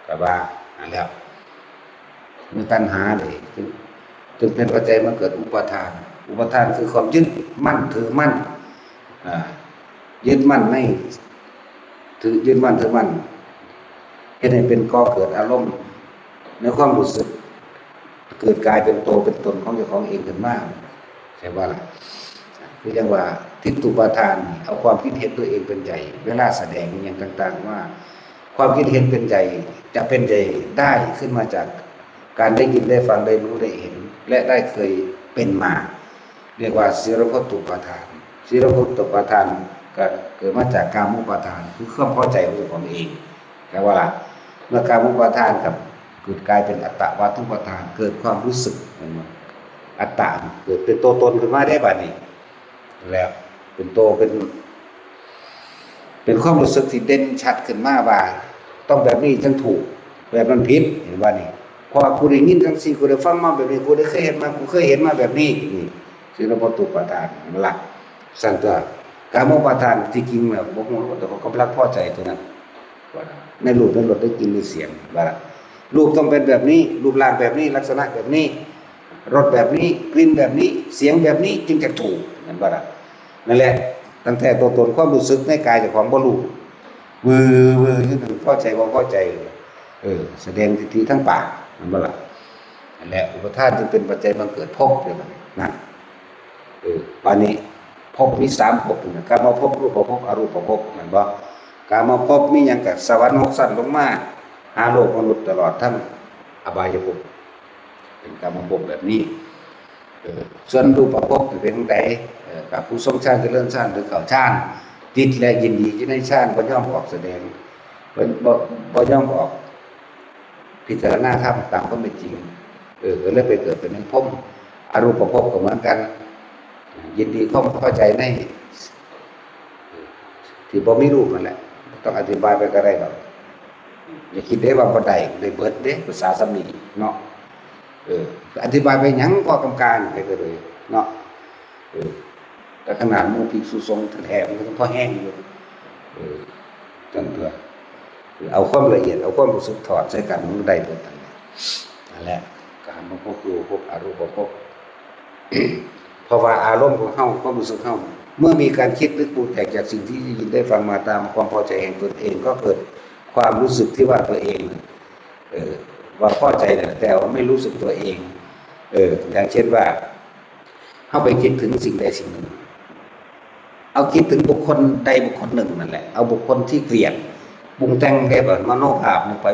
แต่ว่าอันแล้วมีตัณหาเลยจึงเป็นปัจจัยมาเกิดอุปทานอุปทานคือความยึดมั่นถือมั่นยึดมั่นในถือยึดมั่นถือมั่นเห็นให้เป็นก่อเกิดอารมณ์ในความรู้สึกเกิดกลายเป็นโตเป็นตนของเจ้าของเองขึ้นมาใช่ว่าล่ะคือเรียกว่าทิฏฐุปาทานเอาความคิดเห็นตัวเองเป็นใหญ่เวลาแสดงอย่างต่างๆว่าความคิดเห็นเป็นใหญ่จะเป็นใหญ่ได้ขึ้นมาจากการได้ยินได้ฟังได้รู้ได้เห็นและได้เคยเป็นมาเรียกว่าศีลพัตตุปาทานศีลพัตตุปาทานก็เกิดมาจากกามุปาทานคือความพอใจของตัวเองแปลว่าล่ะเมื่อกามุปาทานกับเกิดกลายเป็นอัตตวาทุปาทานเกิดความรู้สึกอัตตาเกิดเป็นตัวตนขึ้นมาได้บัดนี้แล้วเป็นโตเป็นความรู้สึกที่เด่นชัดขึ้นมาว่าต้องแบบนี้จึงถูกแบบนั้นผิดเห็นว่านี่พอกูได้ยินจังซี่กูได้ฟังมาแบบนี้กูได้เคยเห็นมากูเคยเห็นมาแบบนี้นี่ศีลพัตตุปาทานหลักสั่นตัวกามุปาทานที่จริงแล้วบ่ฮู้ว่าแต่เขากำลังพอใจตัวนั้นในรูปในรสได้กินในเสียงว่ารูปต้องเป็นแบบนี้รูปร่างแบบนี้ลักษณะแบบนี้รสแบบนี้กลิ่นแบบนี้เสียงแบบนี้จึงจะถูกนั่นบ่ล่ะนั่นแหละตั้งแต่ตัวตนความรู้สึกในกายเจ้าของบ่รู้วืออยู่ถึงพอใจบ่พอใจแสดงทิฏฐิทั้งปากนั่นบ่ล่ะนั่นแหละอุปทานจึงเป็นปัจจัยบังเกิดภพเด้อนั่นปานนี้ภพมี3ภพนะกามภพรูปภพอรูปภพนั่นบ่กามภพมีหยังก็สวรรค์6ชั้นลงมาหาโลกมนุษย์ตลอดทั้งอบายภพเป็นกามภพแบบนี้ส่วนรูปภพเป็นจังไดกับผู้ทรงฌานเจริญฌานหรือเข้าฌานจิตและยินดีอยู่ในฌานบ่ยอมออกแสดงบ่ยอมออกพิจารณาธรรมตามความเป็นจริงก็เลยไปเกิดเป็นภพอรูปภพก็เหมือนกันยินดีความพอใจในที่บ่มีรูปนั่นแหละต้องอธิบายไปก็ได้ดอกอย่าคิดได้ว่าบ่ได้เบิดเด้ภาษาสำนีเนาะอธิบายไปหยังพอกำการไปเลยเนาะแต่ขนาดหมู่ภิกษุสงฆ์แท้ๆมันก็ต้องพอแห้งอยู่จังเถื่อเอาความละเอียดเอาความรู้สึกถอดใส่กันมันได้หมดนั่นแหละการมาพบรูปพบอรูปพบเพราะว่าอารมณ์ของเฮาความรู้สึกเฮาเมื่อมีการคิดนึกปรุงแต่งจากสิ่งที่ได้ยินได้ฟังมาตามความพอใจแห่งตนเองก็เกิดความรู้สึกที่ว่าตัวเองว่าพอใจแต่ว่าไม่รู้สึกตัวเองอย่างเช่นว่าเฮาไปคิดถึงสิ่งใดสิ่งหนึ่งเอาคิดถึงบุคคลใดบุคคลหนึ่งนั่นแหละเอาบุคคลที่เกลียดปรุงแต่งแบบมโนภาพลงไป